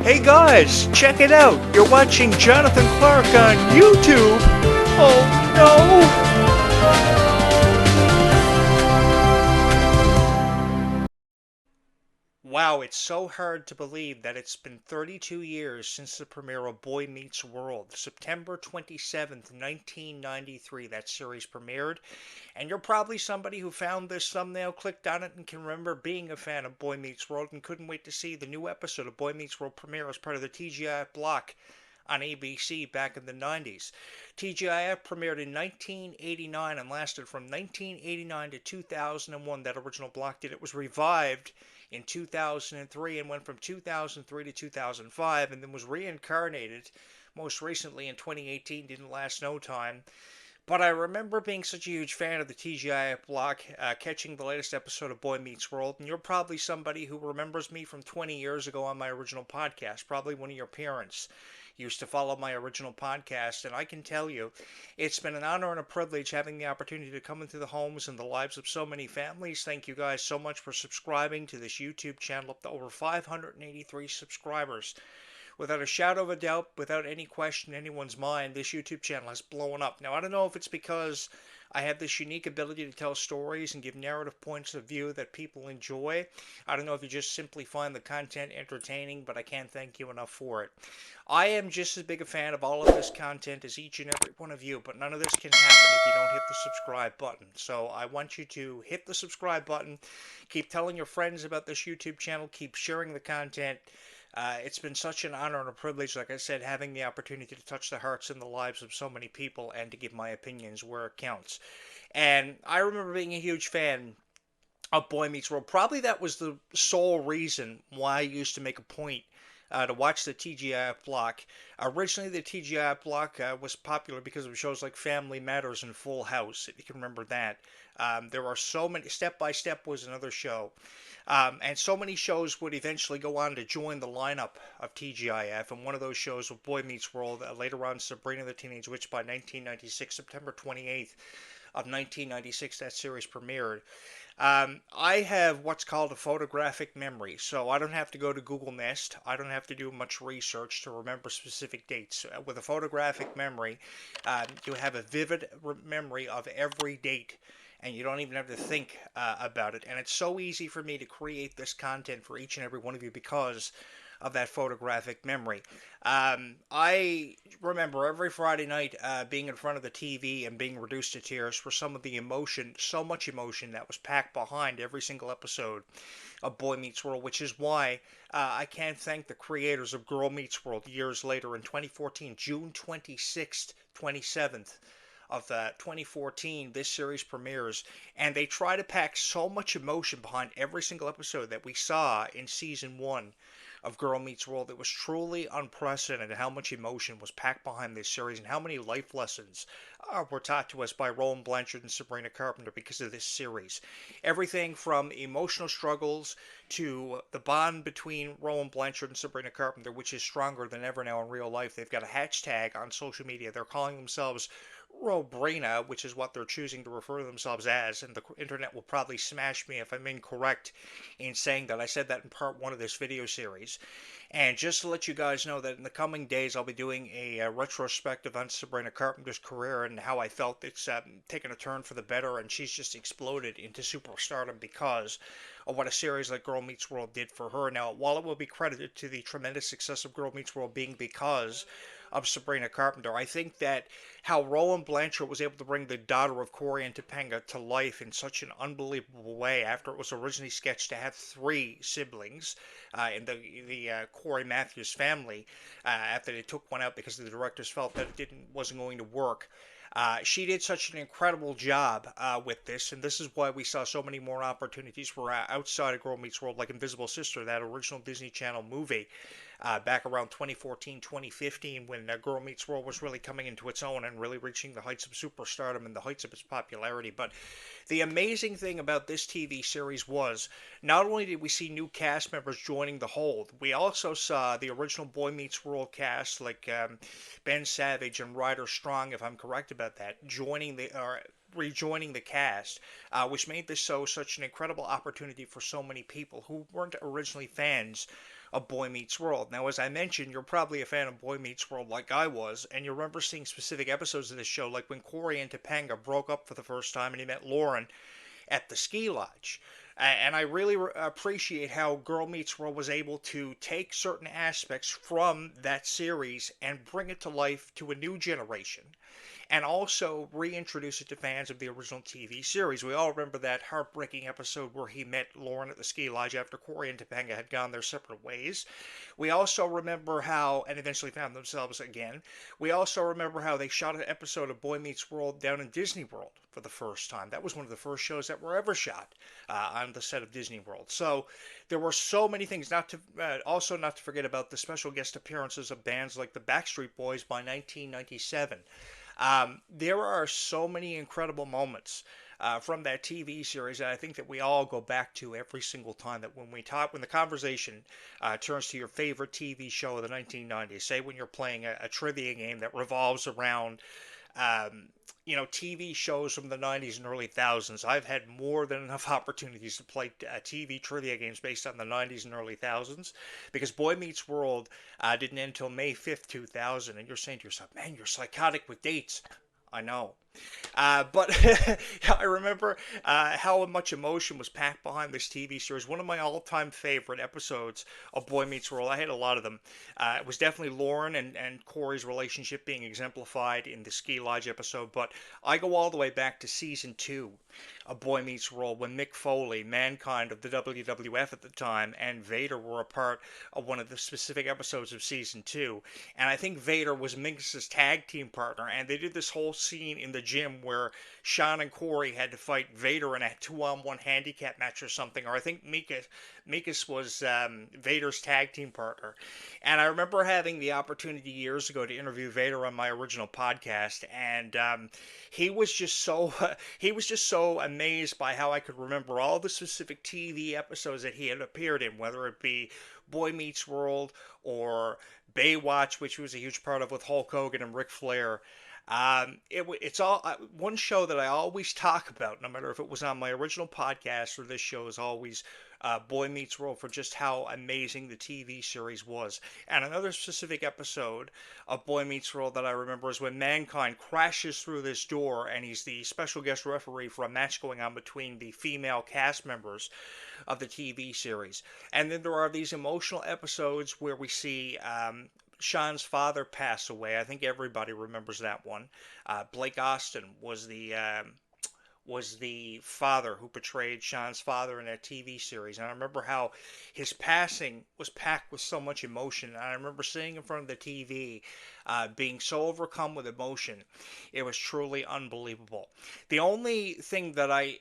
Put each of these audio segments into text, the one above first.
Hey guys, check it out. You're watching Jonathan Clark on YouTube. Oh no! Wow, it's so hard to believe that it's been 32 years since the premiere of Boy Meets World. September 27th, 1993, that series premiered. And you're probably somebody who found this thumbnail, clicked on it, and can remember being a fan of Boy Meets World and couldn't wait to see the new episode of Boy Meets World premiere as part of the TGIF block on ABC back in the 90s. TGIF premiered in 1989 and lasted from 1989 to 2001. That original block did. It was revived in 2003 and went from 2003 to 2005 and then was reincarnated most recently in 2018. Didn't last no time. But I remember being such a huge fan of the TGIF block, catching the latest episode of Boy Meets World, and you're probably somebody who remembers me from 20 years ago on my original podcast. Probably one of your parents used to follow my original podcast, and I can tell you, it's been an honor and a privilege having the opportunity to come into the homes and the lives of so many families. Thank you guys so much for subscribing to this YouTube channel, up to over 583 subscribers. Without a shadow of a doubt, without any question in anyone's mind, this YouTube channel has blown up. Now, I don't know if it's because I have this unique ability to tell stories and give narrative points of view that people enjoy. I don't know if you just simply find the content entertaining, but I can't thank you enough for it. I am just as big a fan of all of this content as each and every one of you, but none of this can happen if you don't hit the subscribe button. So I want you to hit the subscribe button, keep telling your friends about this YouTube channel, keep sharing the content. It's been such an honor and a privilege, like I said, having the opportunity to touch the hearts and the lives of so many people and to give my opinions where it counts. And I remember being a huge fan of Boy Meets World. Probably that was the sole reason why I used to make a point to watch the TGIF block. Originally, the TGIF block was popular because of shows like Family Matters and Full House, if you can remember that. There are so many. Step by Step was another show. And so many shows would eventually go on to join the lineup of TGIF, and one of those shows was Boy Meets World. Later on, Sabrina the Teenage Witch by 1996, September 28th of 1996, that series premiered. I have what's called a photographic memory, so I don't have to go to Google Nest. I don't have to do much research to remember specific dates. With a photographic memory, you have a vivid memory of every date, and you don't even have to think about it. And it's so easy for me to create this content for each and every one of you because of that photographic memory. I remember every Friday night being in front of the TV and being reduced to tears for some of the emotion, so much emotion that was packed behind every single episode of Boy Meets World, which is why I can't thank the creators of Girl Meets World years later in 2014, June 26th, 27th. Of 2014, this series premieres, and they try to pack so much emotion behind every single episode that we saw in season 1 of Girl Meets World. It was truly unprecedented how much emotion was packed behind this series and how many life lessons were taught to us by Rowan, Blanchard, and Sabrina Carpenter because of this series. Everything from emotional struggles to the bond between Rowan, Blanchard, and Sabrina Carpenter, which is stronger than ever now in real life. They've got a hashtag on social media. They're calling themselves Robrina, which is what they're choosing to refer to themselves as, and the internet will probably smash me if I'm incorrect in saying that. I said that in part 1 of this video series. And just to let you guys know that in the coming days, I'll be doing a retrospective on Sabrina Carpenter's career and how I felt it's taken a turn for the better, and she's just exploded into superstardom because of what a series like Girl Meets World did for her. Now, while it will be credited to the tremendous success of Girl Meets World being because of Sabrina Carpenter, I think that how Rowan Blanchard was able to bring the daughter of Corey and Topanga to life in such an unbelievable way after it was originally sketched to have 3 siblings in the Corey Matthews family after they took one out because the directors felt that it wasn't going to work. She did such an incredible job with this, and this is why we saw so many more opportunities for outside of Girl Meets World, like Invisible Sister, that original Disney Channel movie back around 2014, 2015, when Girl Meets World was really coming into its own and really reaching the heights of superstardom and the heights of its popularity. But the amazing thing about this TV series was not only did we see new cast members joining the fold, we also saw the original Boy Meets World cast like Ben Savage and Ryder Strong, if I'm correct about that, rejoining the cast, which made this show such an incredible opportunity for so many people who weren't originally fans of Boy Meets World. Now, as I mentioned, you're probably a fan of Boy Meets World like I was, and you remember seeing specific episodes of this show, like when Corey and Topanga broke up for the first time and he met Lauren at the ski lodge. And I really appreciate how Girl Meets World was able to take certain aspects from that series and bring it to life to a new generation, and also reintroduce it to fans of the original TV series. We all remember that heartbreaking episode where he met Lauren at the ski lodge after Corey and Topanga had gone their separate ways. We also remember how, and eventually found themselves again, we also remember how they shot an episode of Boy Meets World down in Disney World for the first time. That was one of the first shows that were ever shot on the set of Disney World. So there were so many things. Also not to forget about the special guest appearances of bands like the Backstreet Boys by 1997. There are so many incredible moments from that TV series that I think that we all go back to every single time. That when the conversation turns to your favorite TV show of the 1990s, say when you're playing a trivia game that revolves around um, TV shows from the 90s and early thousands. I've had more than enough opportunities to play TV trivia games based on the 90s and early thousands, because Boy Meets World didn't end until May 5th, 2000, and you're saying to yourself, man, you're psychotic with dates. I know. But I remember how much emotion was packed behind this TV series. One of my all-time favorite episodes of Boy Meets World, I had a lot of them, it was definitely Lauren and Corey's relationship being exemplified in the Ski Lodge episode. But I go all the way back to season 2 of Boy Meets World when Mick Foley, Mankind of the WWF at the time, and Vader were a part of one of the specific episodes of season 2. And I think Vader was Minx's tag team partner, and they did this whole scene in the gym where Sean and Corey had to fight Vader in a 2-on-1 handicap match or something, or I think Mikas was Vader's tag team partner. And I remember having the opportunity years ago to interview Vader on my original podcast, and he was just so he was just so amazed by how I could remember all the specific TV episodes that he had appeared in, whether it be Boy Meets World or Baywatch, which he was a huge part of with Hulk Hogan and Ric Flair. It's all one show that I always talk about, no matter if it was on my original podcast or this show, is always Boy Meets World, for just how amazing the TV series was. And another specific episode of Boy Meets World that I remember is when Mankind crashes through this door and he's the special guest referee for a match going on between the female cast members of the TV series. And then there are these emotional episodes where we see Sean's father pass away. I think everybody remembers that one. Blake Austin was the father who portrayed Sean's father in that TV series. And I remember how his passing was packed with so much emotion. And I remember sitting in front of the TV, being so overcome with emotion. It was truly unbelievable. The only thing that I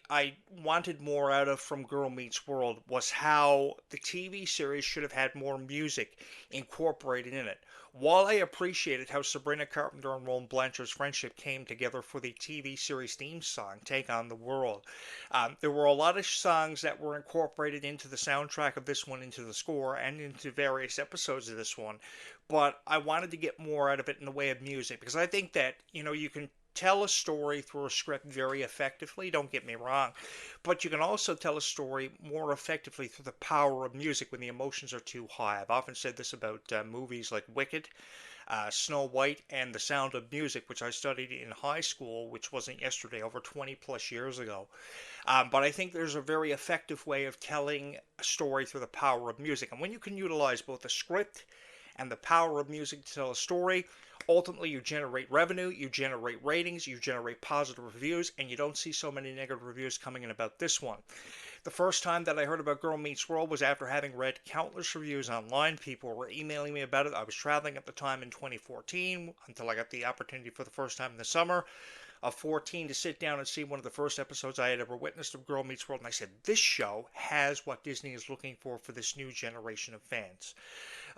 wanted more out of from Girl Meets World was how the TV series should have had more music incorporated in it. While I appreciated how Sabrina Carpenter and Rowan Blanchard's friendship came together for the TV series theme song, Take on the World, there were a lot of songs that were incorporated into the soundtrack of this one, into the score, and into various episodes of this one. But I wanted to get more out of it in the way of music, because I think that, you can tell a story through a script very effectively, don't get me wrong, but you can also tell a story more effectively through the power of music when the emotions are too high. I've often said this about movies like Wicked, Snow White, and The Sound of Music, which I studied in high school, which wasn't yesterday, over 20 plus years ago. But I think there's a very effective way of telling a story through the power of music. And when you can utilize both the script and the power of music to tell a story, ultimately you generate revenue, you generate ratings, you generate positive reviews, and you don't see so many negative reviews coming in about this one. The first time that I heard about Girl Meets World was after having read countless reviews online. People were emailing me about it. I was traveling at the time in 2014 until I got the opportunity for the first time in the summer of 14 to sit down and see one of the first episodes I had ever witnessed of Girl Meets World. And I said, this show has what Disney is looking for this new generation of fans.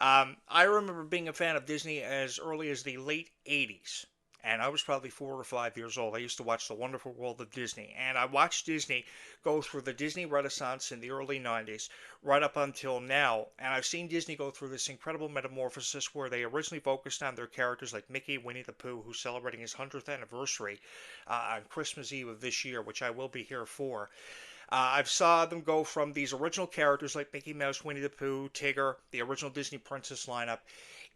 I remember being a fan of Disney as early as the late 80s. And I was probably 4 or 5 years old. I used to watch The Wonderful World of Disney. And I watched Disney go through the Disney Renaissance in the early 90s, right up until now. And I've seen Disney go through this incredible metamorphosis where they originally focused on their characters like Mickey, Winnie the Pooh, who's celebrating his 100th anniversary on Christmas Eve of this year, which I will be here for. I've saw them go from these original characters like Mickey Mouse, Winnie the Pooh, Tigger, the original Disney Princess lineup,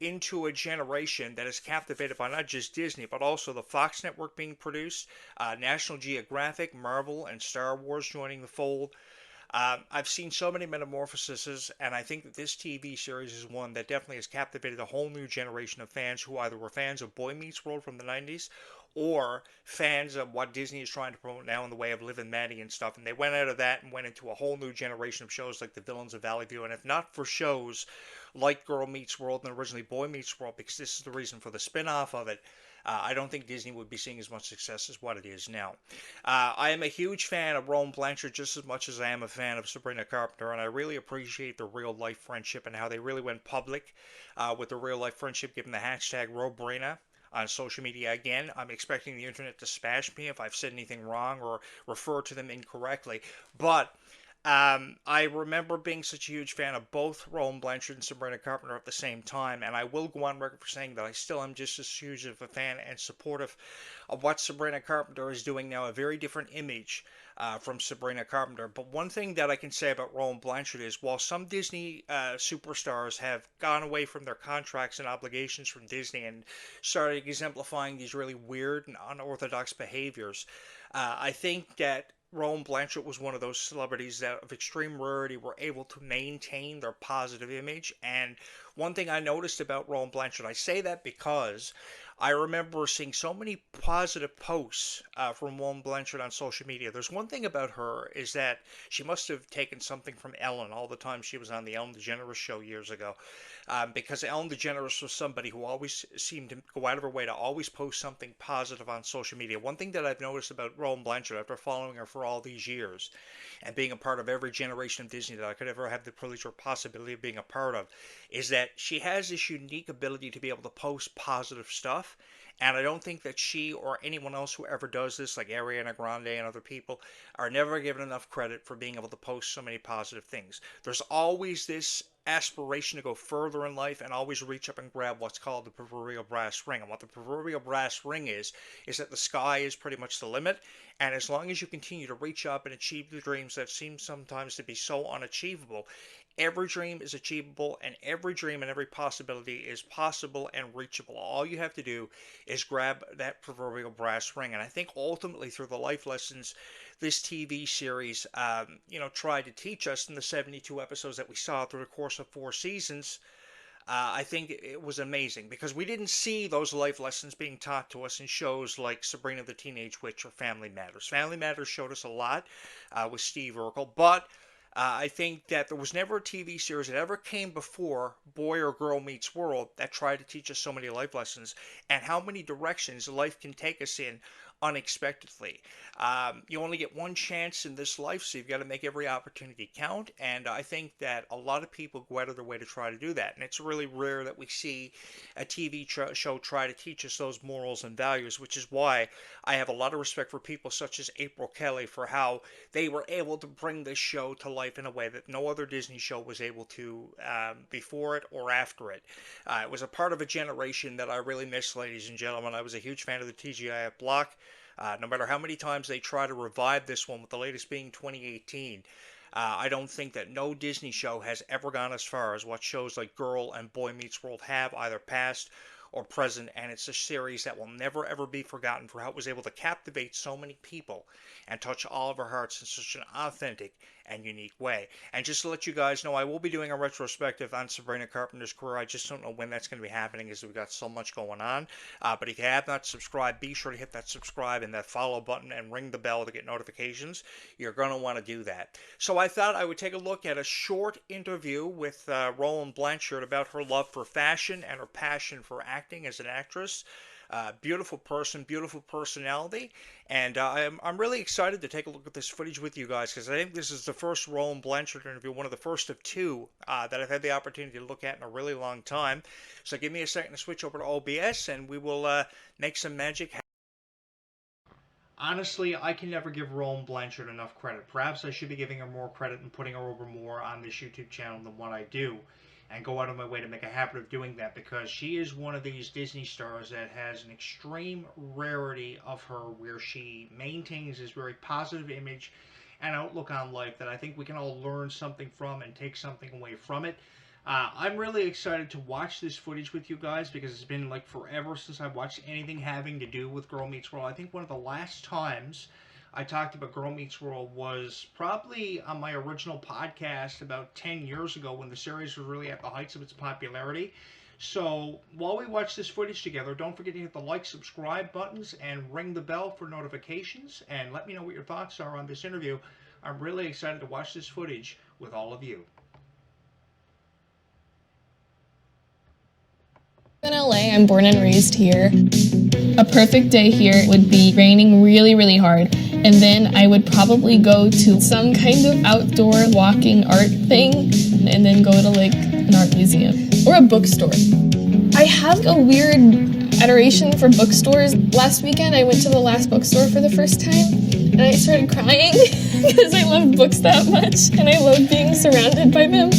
into a generation that is captivated by not just Disney, but also the Fox network being produced, National Geographic, Marvel, and Star Wars joining the fold. I've seen so many metamorphoses, and I think that this TV series is one that definitely has captivated a whole new generation of fans who either were fans of Boy Meets World from the 90s or fans of what Disney is trying to promote now in the way of Liv and Maddie and stuff. And they went out of that and went into a whole new generation of shows like The Villains of Valley View. And if not for shows like Girl Meets World and originally Boy Meets World, because this is the reason for the spin off of it, I don't think Disney would be seeing as much success as what it is now. I am a huge fan of Rowan Blanchard just as much as I am a fan of Sabrina Carpenter, and I really appreciate the real life friendship and how they really went public with the real life friendship, given the hashtag Robrina on social media. Again, I'm expecting the internet to smash me if I've said anything wrong or refer to them incorrectly, but I remember being such a huge fan of both Rowan Blanchard and Sabrina Carpenter at the same time, and I will go on record for saying that I still am just as huge of a fan and supportive of what Sabrina Carpenter is doing now, a very different image from Sabrina Carpenter. But one thing that I can say about Rowan Blanchard is while some Disney superstars have gone away from their contracts and obligations from Disney and started exemplifying these really weird and unorthodox behaviors, I think that Rowan Blanchard was one of those celebrities that, of extreme rarity, were able to maintain their positive image. And one thing I noticed about Rowan Blanchard, I say that because I remember seeing so many positive posts from Rowan Blanchard on social media. There's one thing about her is that she must have taken something from Ellen all the time she was on the Ellen DeGeneres show years ago, because Ellen DeGeneres was somebody who always seemed to go out of her way to always post something positive on social media. One thing that I've noticed about Rowan Blanchard after following her for all these years and being a part of every generation of Disney that I could ever have the privilege or possibility of being a part of is that she has this unique ability to be able to post positive stuff. And I don't think that she or anyone else who ever does this, like Ariana Grande and other people, are never given enough credit for being able to post so many positive things. There's always this aspiration to go further in life and always reach up and grab what's called the proverbial brass ring. And what the proverbial brass ring is that the sky is pretty much the limit. And as long as you continue to reach up and achieve the dreams that seem sometimes to be so unachievable, every dream is achievable, and every dream and every possibility is possible and reachable. All you have to do is grab that proverbial brass ring. And I think ultimately, through the life lessons this TV series, tried to teach us in the 72 episodes that we saw through the course of 4 seasons, I think it was amazing because we didn't see those life lessons being taught to us in shows like Sabrina the Teenage Witch or Family Matters. Family Matters showed us a lot with Steve Urkel, but I think that there was never a TV series that ever came before Boy or Girl Meets World that tried to teach us so many life lessons and how many directions life can take us in unexpectedly. You only get one chance in this life, so you've got to make every opportunity count. And I think that a lot of people go out of their way to try to do that. And it's really rare that we see a TV show try to teach us those morals and values, which is why I have a lot of respect for people such as April Kelly for how they were able to bring this show to life in a way that no other Disney show was able to before it or after it. It was a part of a generation that I really miss, ladies and gentlemen. I was a huge fan of the TGIF block. No matter how many times they try to revive this one, with the latest being 2018, I don't think that no Disney show has ever gone as far as what shows like Girl and Boy Meets World have, either past or present, and it's a series that will never ever be forgotten for how it was able to captivate so many people and touch all of our hearts in such an authentic and unique way. And just to let you guys know, I will be doing a retrospective on Sabrina Carpenter's career. I just don't know when that's going to be happening as we've got so much going on. But if you have not subscribed, be sure to hit that subscribe and that follow button and ring the bell to get notifications. You're going to want to do that. So I thought I would take a look at a short interview with Rowan Blanchard about her love for fashion and her passion for acting as an actress. Beautiful person, beautiful personality, and I'm really excited to take a look at this footage with you guys because I think this is the first Rowan Blanchard interview, one of the first of two that I've had the opportunity to look at in a really long time. So give me a second to switch over to OBS and we will make some magic happen. Honestly, I can never give Rowan Blanchard enough credit. Perhaps I should be giving her more credit and putting her over more on this YouTube channel than what I do, and go out of my way to make a habit of doing that because she is one of these Disney stars that has an extreme rarity of her where she maintains this very positive image and outlook on life that I think we can all learn something from and take something away from it. I'm really excited to watch this footage with you guys because it's been like forever since I've watched anything having to do with Girl Meets World. I think one of the last times I talked about Girl Meets World was probably on my original podcast about 10 years ago when the series was really at the heights of its popularity. So while we watch this footage together, don't forget to hit the like, subscribe buttons, and ring the bell for notifications. And let me know what your thoughts are on this interview. I'm really excited to watch this footage with all of you. In LA, I'm born and raised here. A perfect day here would be raining really, really hard, and then I would probably go to some kind of outdoor walking art thing, and then go to like an art museum or a bookstore. I have a weird adoration for bookstores. Last weekend, I went to the last bookstore for the first time, and I started crying because I love books that much, and I love being surrounded by them.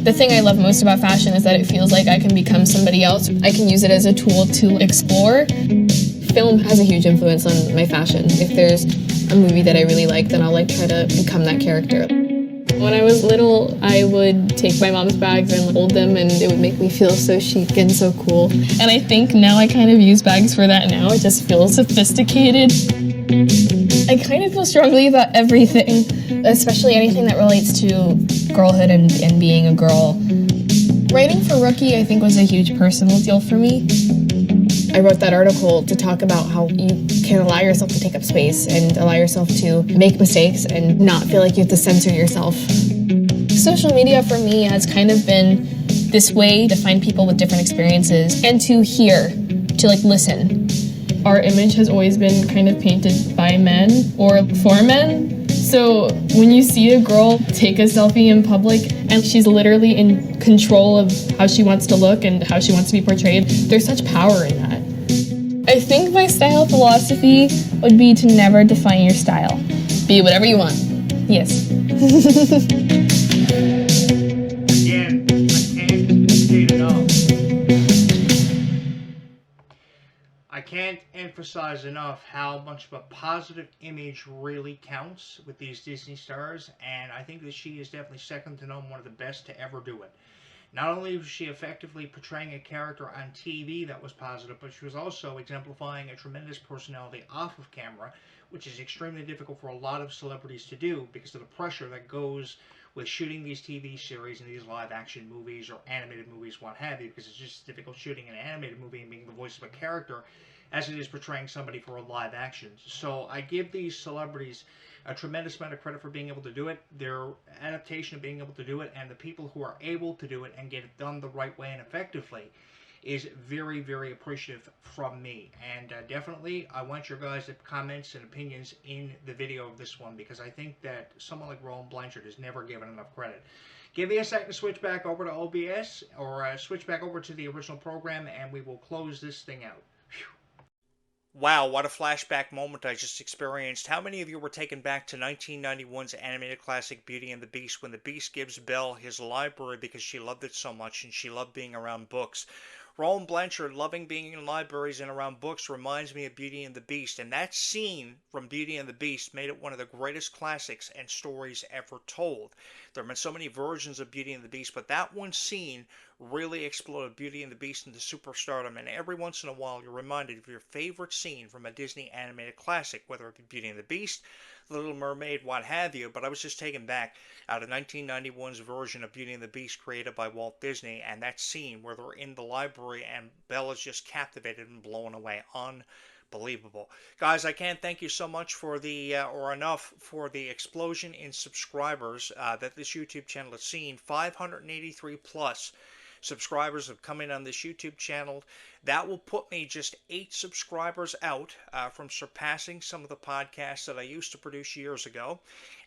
The thing I love most about fashion is that it feels like I can become somebody else. I can use it as a tool to explore. Film has a huge influence on my fashion. If there's a movie that I really like, then I'll like try to become that character. When I was little, I would take my mom's bags and hold them, and it would make me feel so chic and so cool. And I think now I kind of use bags for that now. It just feels sophisticated. I kind of feel strongly about everything, especially anything that relates to girlhood and being a girl. Writing for Rookie, I think, was a huge personal deal for me. I wrote that article to talk about how you can allow yourself to take up space and allow yourself to make mistakes and not feel like you have to censor yourself. Social media for me has kind of been this way to find people with different experiences and to hear, to like listen. Our image has always been kind of painted by men or for men. So when you see a girl take a selfie in public and she's literally in control of how she wants to look and how she wants to be portrayed, there's such power in that. I think my style philosophy would be to never define your style. Be whatever you want. Yes. Again, I can't emphasize enough how much of a positive image really counts with these Disney stars, and I think that she is definitely second to none, one of the best to ever do it. Not only was she effectively portraying a character on TV that was positive, but she was also exemplifying a tremendous personality off of camera, which is extremely difficult for a lot of celebrities to do because of the pressure that goes with shooting these TV series and these live action movies or animated movies, what have you, because it's just difficult shooting an animated movie and being the voice of a character as it is portraying somebody for a live action. So I give these celebrities a tremendous amount of credit for being able to do it, their adaptation of being able to do it, and the people who are able to do it and get it done the right way and effectively is very, very appreciative from me. And definitely, I want your guys' comments and opinions in the video of this one because I think that someone like Rowan Blanchard is never given enough credit. Give me a second to switch back over to OBS or switch back over to the original program and we will close this thing out. Whew. Wow, what a flashback moment I just experienced. How many of you were taken back to 1991's animated classic Beauty and the Beast when the Beast gives Belle his library because she loved it so much and she loved being around books? Rowan Blanchard loving being in libraries and around books reminds me of Beauty and the Beast, and that scene from Beauty and the Beast made it one of the greatest classics and stories ever told. There have been so many versions of Beauty and the Beast, but that one scene really exploded Beauty and the Beast into superstardom, and every once in a while you're reminded of your favorite scene from a Disney animated classic, whether it be Beauty and the Beast, The Little Mermaid, what have you. But I was just taken back out of 1991's version of Beauty and the Beast created by Walt Disney, and that scene where they're in the library and Belle is just captivated and blown away. Unbelievable. Guys, I can't thank you so much for or enough for the explosion in subscribers that this YouTube channel has seen. 583 plus subscribers have come in on this YouTube channel. That will put me just 8 subscribers out from surpassing some of the podcasts that I used to produce years ago,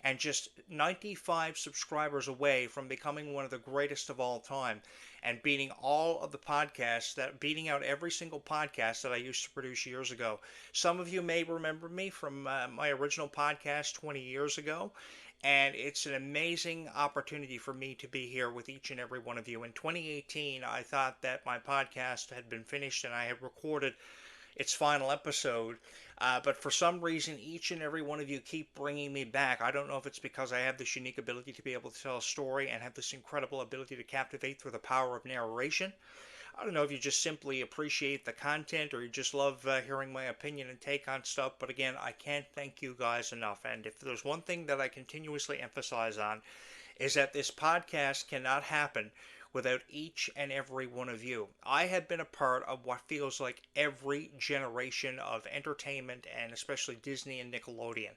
and just 95 subscribers away from becoming one of the greatest of all time and beating all of the podcasts, beating out every single podcast that I used to produce years ago. Some of you may remember me from my original podcast 20 years ago. And it's an amazing opportunity for me to be here with each and every one of you. In 2018, I thought that my podcast had been finished and I had recorded its final episode. But for some reason, each and every one of you keep bringing me back. I don't know if it's because I have this unique ability to be able to tell a story and have this incredible ability to captivate through the power of narration. I don't know if you just simply appreciate the content or you just love hearing my opinion and take on stuff. But again, I can't thank you guys enough. And if there's one thing that I continuously emphasize on, is that this podcast cannot happen without each and every one of you. I have been a part of what feels like every generation of entertainment, and especially Disney and Nickelodeon.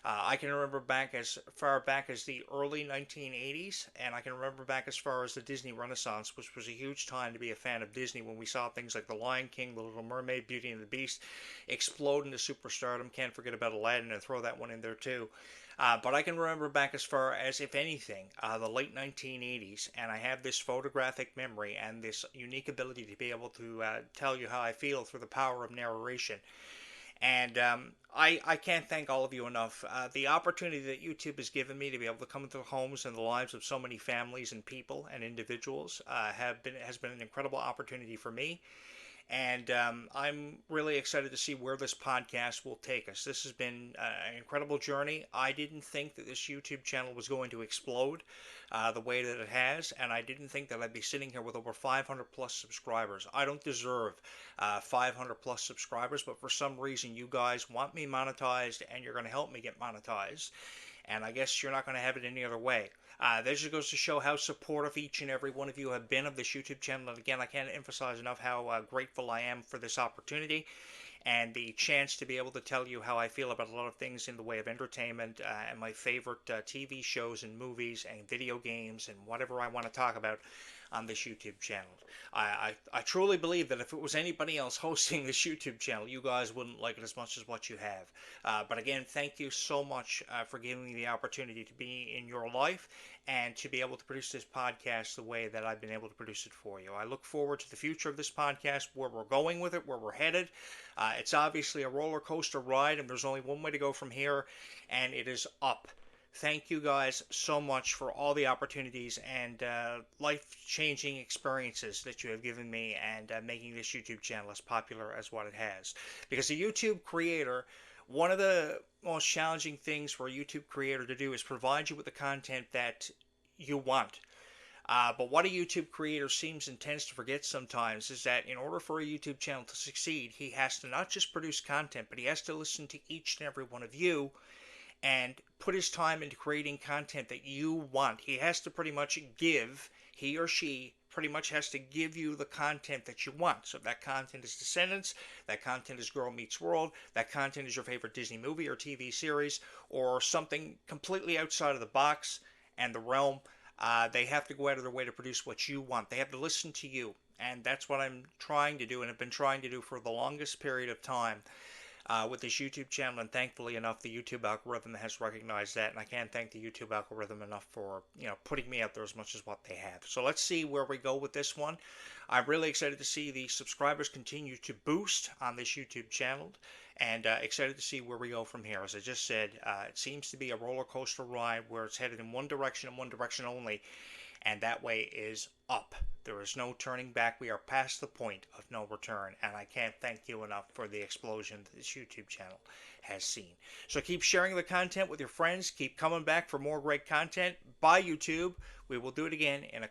I can remember back as far back as the early 1980s, and I can remember back as far as the Disney Renaissance, which was a huge time to be a fan of Disney when we saw things like The Lion King, The Little Mermaid, Beauty and the Beast explode into superstardom. Can't forget about Aladdin and throw that one in there too. But I can remember back as far as, if anything, the late 1980s, and I have this photographic memory and this unique ability to be able to tell you how I feel through the power of narration. And I can't thank all of you enough. The opportunity that YouTube has given me to be able to come into the homes and the lives of so many families and people and individuals has been an incredible opportunity for me. And I'm really excited to see where this podcast will take us. This has been an incredible journey. I didn't think that this YouTube channel was going to explode the way that it has, and I didn't think that I'd be sitting here with over 500 plus subscribers. I don't deserve 500 plus subscribers, but for some reason you guys want me monetized, and you're going to help me get monetized. And I guess you're not going to have it any other way. This just goes to show how supportive each and every one of you have been of this YouTube channel. And again, I can't emphasize enough how grateful I am for this opportunity and the chance to be able to tell you how I feel about a lot of things in the way of entertainment and my favorite TV shows and movies and video games and whatever I want to talk about on this YouTube channel. I truly believe that if it was anybody else hosting this YouTube channel, you guys wouldn't like it as much as what you have. But again, thank you so much for giving me the opportunity to be in your life and to be able to produce this podcast the way that I've been able to produce it for you. I look forward to the future of this podcast, where we're going with it, where we're headed. It's obviously a roller coaster ride, and there's only one way to go from here, and it is up. Thank you guys so much for all the opportunities and life-changing experiences that you have given me, and making this YouTube channel as popular as what it has. Because a YouTube creator, one of the most challenging things for a YouTube creator to do is provide you with the content that you want. But what a YouTube creator seems and tends to forget sometimes is that in order for a YouTube channel to succeed, he has to not just produce content, but he has to listen to each and every one of you and put his time into creating content that you want. He has to pretty much he or she pretty much has to give you the content that you want. So if that content is Descendants, that content is Girl Meets World, that content is your favorite Disney movie or TV series, or something completely outside of the box and the realm, they have to go out of their way to produce what you want. They have to listen to you. And that's what I'm trying to do, and have been trying to do for the longest period of time with this YouTube channel. And thankfully enough, the YouTube algorithm has recognized that, and I can't thank the YouTube algorithm enough for putting me out there as much as what they have. So let's see where we go with this one. I'm really excited to see the subscribers continue to boost on this YouTube channel, and excited to see where we go from here. As I just said, it seems to be a roller coaster ride where it's headed in one direction and one direction only, and that way is up. There is no turning back. We are past the point of no return, and I can't thank you enough for the explosion that this YouTube channel has seen. So keep sharing the content with your friends. Keep coming back for more great content. Bye, YouTube. We will do it again in a